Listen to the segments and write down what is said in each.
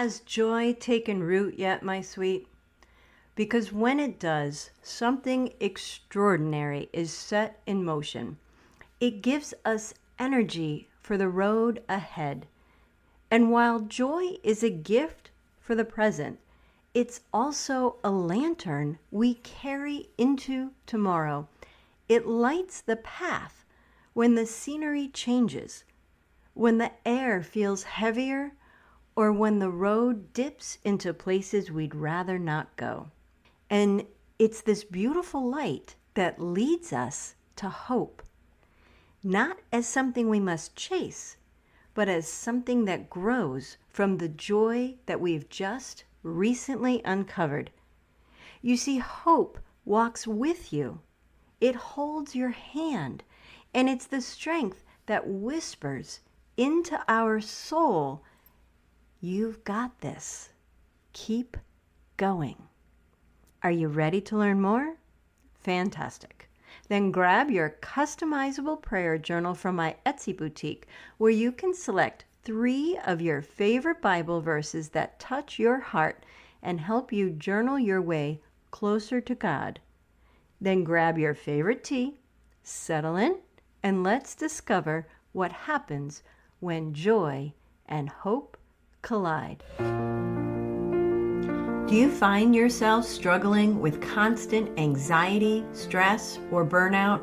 Has joy taken root yet, my sweet? Because when it does, something extraordinary is set in motion. It gives us energy for the road ahead. And while joy is a gift for the present, it's also a lantern we carry into tomorrow. It lights the path when the scenery changes, when the air feels heavier, or when the road dips into places we'd rather not go. And it's this beautiful light that leads us to hope, not as something we must chase, but as something that grows from the joy that we've just recently uncovered. You see, hope walks with you. It holds your hand, and it's the strength that whispers into our soul, "You've got this. Keep going." Are you ready to learn more? Fantastic. Then grab your customizable prayer journal from my Etsy boutique, where you can select 3 of your favorite Bible verses that touch your heart and help you journal your way closer to God. Then grab your favorite tea, settle in, and let's discover what happens when joy and hope collide. Do you find yourself struggling with constant anxiety, stress, or burnout?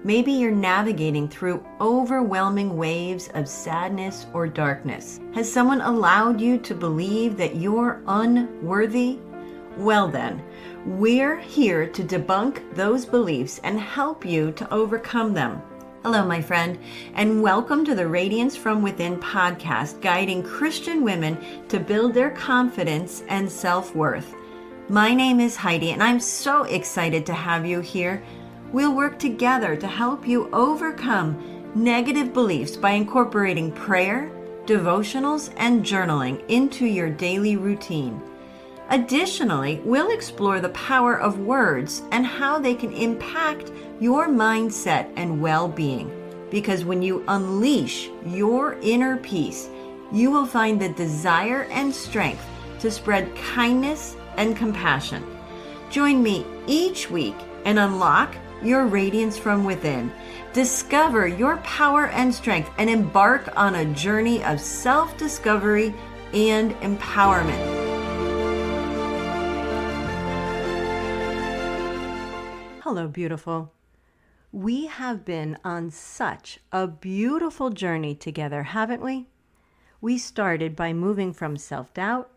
Maybe you're navigating through overwhelming waves of sadness or darkness. Has someone allowed you to believe that you're unworthy? Well then, we're here to debunk those beliefs and help you to overcome them. Hello, my friend, and welcome to the Radiance from Within podcast, guiding Christian women to build their confidence and self-worth. My name is Heidi, and I'm so excited to have you here. We'll work together to help you overcome negative beliefs by incorporating prayer, devotionals, and journaling into your daily routine. Additionally, we'll explore the power of words and how they can impact your mindset and well-being. Because when you unleash your inner peace, you will find the desire and strength to spread kindness and compassion. Join me each week and unlock your radiance from within. Discover your power and strength and embark on a journey of self-discovery and empowerment. Hello, beautiful. We have been on such a beautiful journey together, haven't we? We started by moving from self-doubt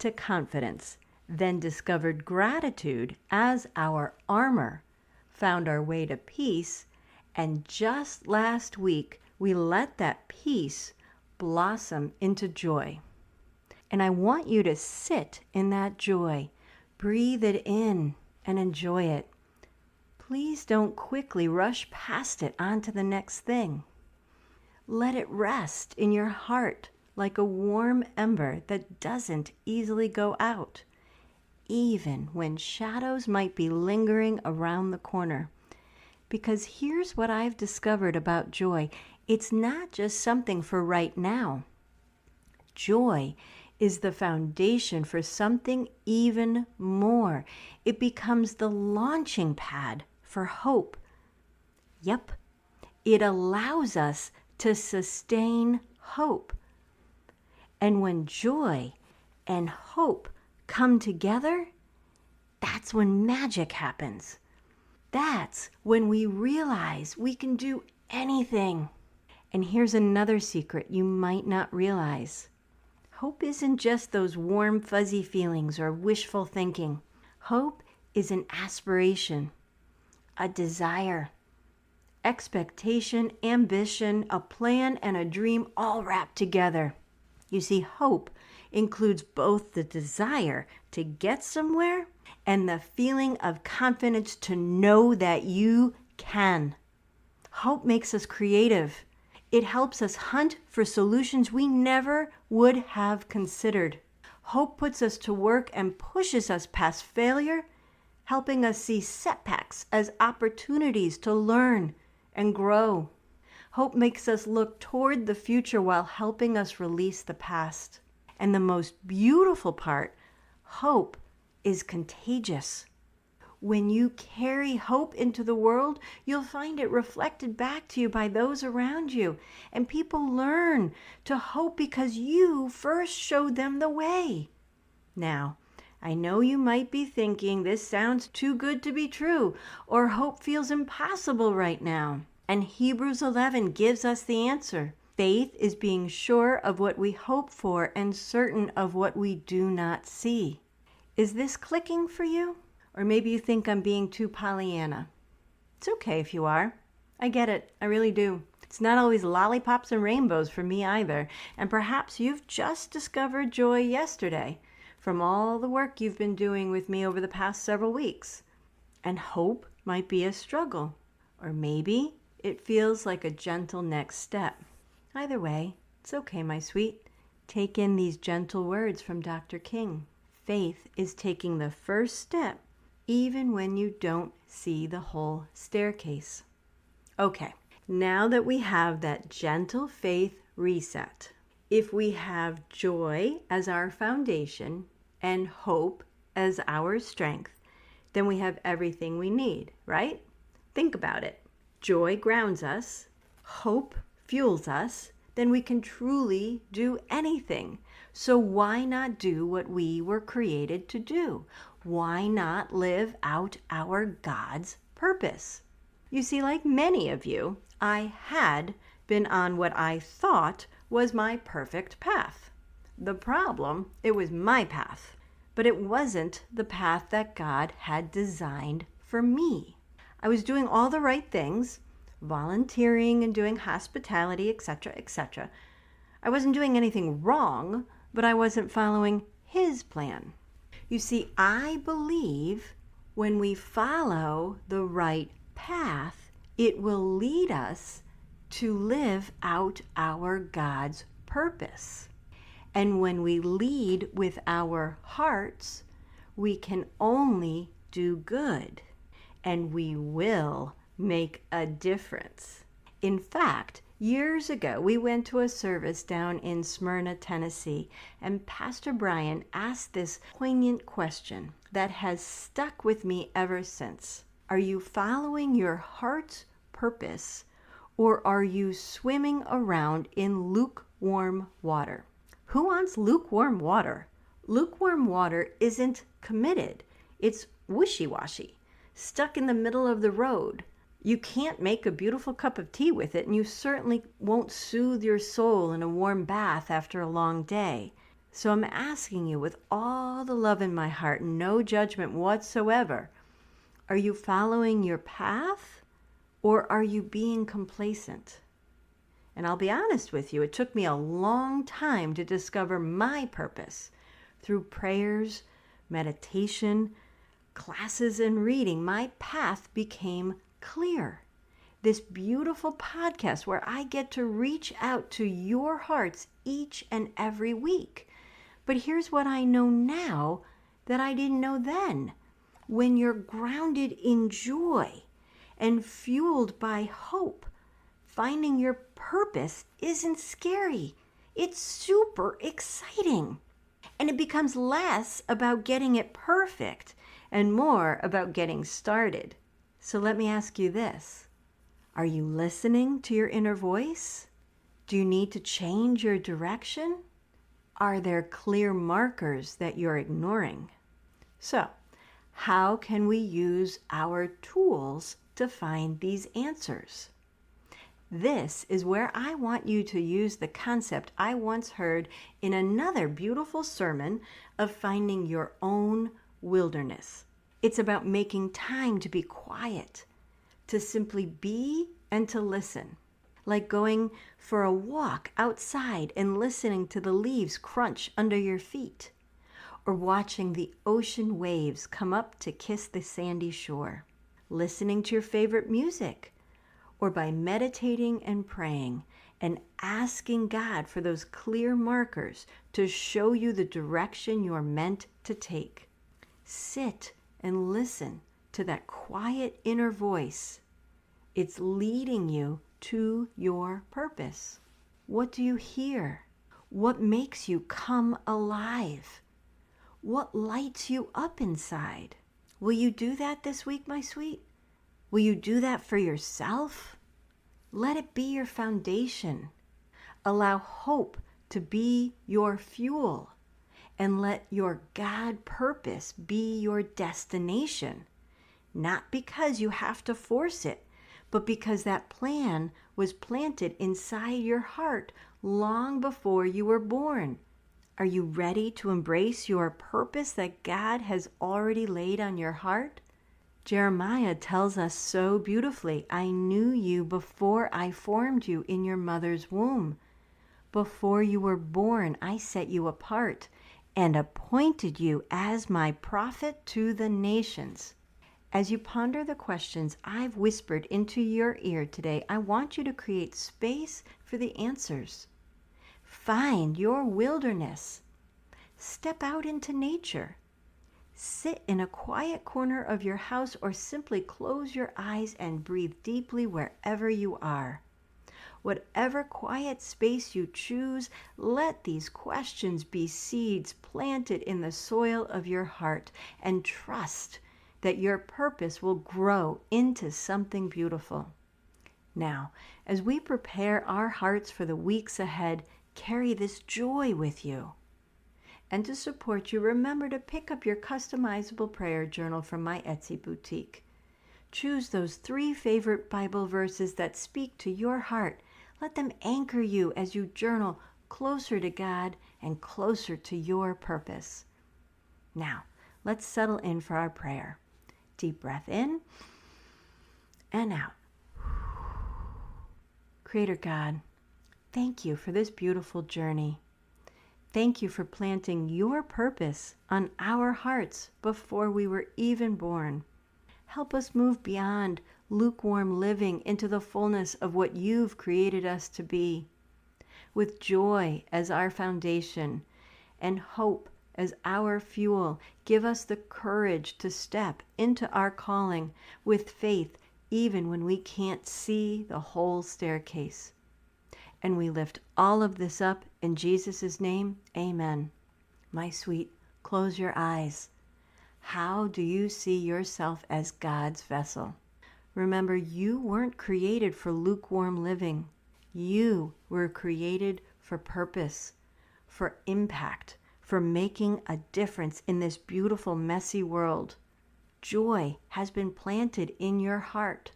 to confidence, then discovered gratitude as our armor, found our way to peace, and just last week, we let that peace blossom into joy. And I want you to sit in that joy, breathe it in, and enjoy it. Please don't quickly rush past it onto the next thing. Let it rest in your heart like a warm ember that doesn't easily go out, even when shadows might be lingering around the corner. Because here's what I've discovered about joy. It's not just something for right now. Joy is the foundation for something even more. It becomes the launching pad for hope. Yep, it allows us to sustain hope. And when joy and hope come together, that's when magic happens. That's when we realize we can do anything. And here's another secret you might not realize. Hope isn't just those warm, fuzzy feelings or wishful thinking. Hope is an aspiration, a desire, expectation, ambition, a plan, and a dream all wrapped together. You see, hope includes both the desire to get somewhere and the feeling of confidence to know that you can. Hope makes us creative. It helps us hunt for solutions we never would have considered. Hope puts us to work and pushes us past failure, helping us see setbacks as opportunities to learn and grow. Hope makes us look toward the future while helping us release the past. And the most beautiful part, hope is contagious. When you carry hope into the world, you'll find it reflected back to you by those around you. And people learn to hope because you first showed them the way. Now, I know you might be thinking this sounds too good to be true, or hope feels impossible right now. And Hebrews 11 gives us the answer. Faith is being sure of what we hope for and certain of what we do not see. Is this clicking for you? Or maybe you think I'm being too Pollyanna. It's okay if you are. I get it. I really do. It's not always lollipops and rainbows for me either. And perhaps you've just discovered joy yesterday from all the work you've been doing with me over the past several weeks. And hope might be a struggle. Or maybe it feels like a gentle next step. Either way, it's okay, my sweet. Take in these gentle words from Dr. King. Faith is taking the first step even when you don't see the whole staircase. Okay, now that we have that gentle faith reset, if we have joy as our foundation and hope as our strength, then we have everything we need, right? Think about it. Joy grounds us, hope fuels us, then we can truly do anything. So why not do what we were created to do? Why not live out our God's purpose? You see, like many of you, I had been on what I thought was my perfect path. The problem, it was my path, but it wasn't the path that God had designed for me. I was doing all the right things, volunteering and doing hospitality, etc., etc. I wasn't doing anything wrong, but I wasn't following His plan. You see, I believe when we follow the right path, it will lead us to live out our God's purpose. And when we lead with our hearts, we can only do good, and we will make a difference. In fact, years ago, we went to a service down in Smyrna, Tennessee, and Pastor Brian asked this poignant question that has stuck with me ever since. Are you following your heart's purpose, or are you swimming around in lukewarm water? Who wants lukewarm water? Lukewarm water isn't committed. It's wishy-washy, stuck in the middle of the road. You can't make a beautiful cup of tea with it, and you certainly won't soothe your soul in a warm bath after a long day. So I'm asking you with all the love in my heart, no judgment whatsoever, are you following your path, or are you being complacent? And I'll be honest with you, it took me a long time to discover my purpose. Through prayers, meditation, classes, and reading, my path became clear. This beautiful podcast where I get to reach out to your hearts each and every week. But here's what I know now that I didn't know then. When you're grounded in joy and fueled by hope, finding your purpose isn't scary. It's super exciting. And it becomes less about getting it perfect and more about getting started. So let me ask you this. Are you listening to your inner voice? Do you need to change your direction? Are there clear markers that you're ignoring? So, how can we use our tools to find these answers? This is where I want you to use the concept I once heard in another beautiful sermon of finding your own wilderness. It's about making time to be quiet, to simply be and to listen, like going for a walk outside and listening to the leaves crunch under your feet, or watching the ocean waves come up to kiss the sandy shore, listening to your favorite music, or by meditating and praying and asking God for those clear markers to show you the direction you're meant to take. Sit and listen to that quiet inner voice. It's leading you to your purpose. What do you hear? What makes you come alive? What lights you up inside? Will you do that this week, my sweet? Will you do that for yourself? Let it be your foundation. Allow hope to be your fuel, and let your God purpose be your destination. Not because you have to force it, but because that plan was planted inside your heart long before you were born. Are you ready to embrace your purpose that God has already laid on your heart? Jeremiah tells us so beautifully, I knew you before I formed you in your mother's womb. Before you were born, I set you apart and appointed you as my prophet to the nations. As you ponder the questions I've whispered into your ear today, I want you to create space for the answers. Find your wilderness. Step out into nature. Sit in a quiet corner of your house or simply close your eyes and breathe deeply wherever you are. Whatever quiet space you choose, let these questions be seeds planted in the soil of your heart, and trust that your purpose will grow into something beautiful. Now, as we prepare our hearts for the weeks ahead, carry this joy with you. And to support you, remember to pick up your customizable prayer journal from my Etsy boutique. Choose those 3 favorite Bible verses that speak to your heart. Let them anchor you as you journal closer to God and closer to your purpose. Now, let's settle in for our prayer. Deep breath in and out. Creator God, thank you for this beautiful journey. Thank you for planting your purpose on our hearts before we were even born. Help us move beyond lukewarm living into the fullness of what you've created us to be. With joy as our foundation and hope as our fuel, give us the courage to step into our calling with faith even when we can't see the whole staircase. And we lift all of this up in Jesus' name, amen. My sweet, close your eyes. How do you see yourself as God's vessel? Remember, you weren't created for lukewarm living. You were created for purpose, for impact, for making a difference in this beautiful, messy world. Joy has been planted in your heart.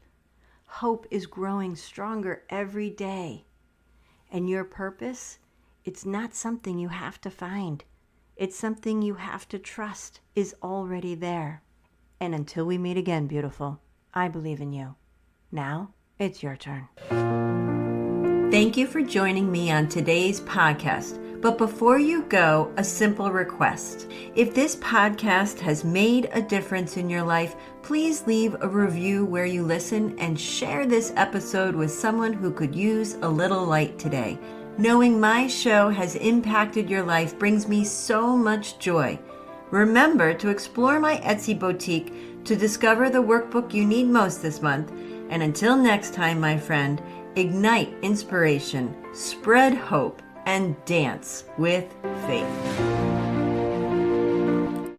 Hope is growing stronger every day. And your purpose, it's not something you have to find. It's something you have to trust is already there. And until we meet again, beautiful, I believe in you. Now, it's your turn. Thank you for joining me on today's podcast. But before you go, a simple request. If this podcast has made a difference in your life, please leave a review where you listen and share this episode with someone who could use a little light today. Knowing my show has impacted your life brings me so much joy. Remember to explore my Etsy boutique to discover the workbook you need most this month. And until next time, my friend, ignite inspiration, spread hope, and dance with faith.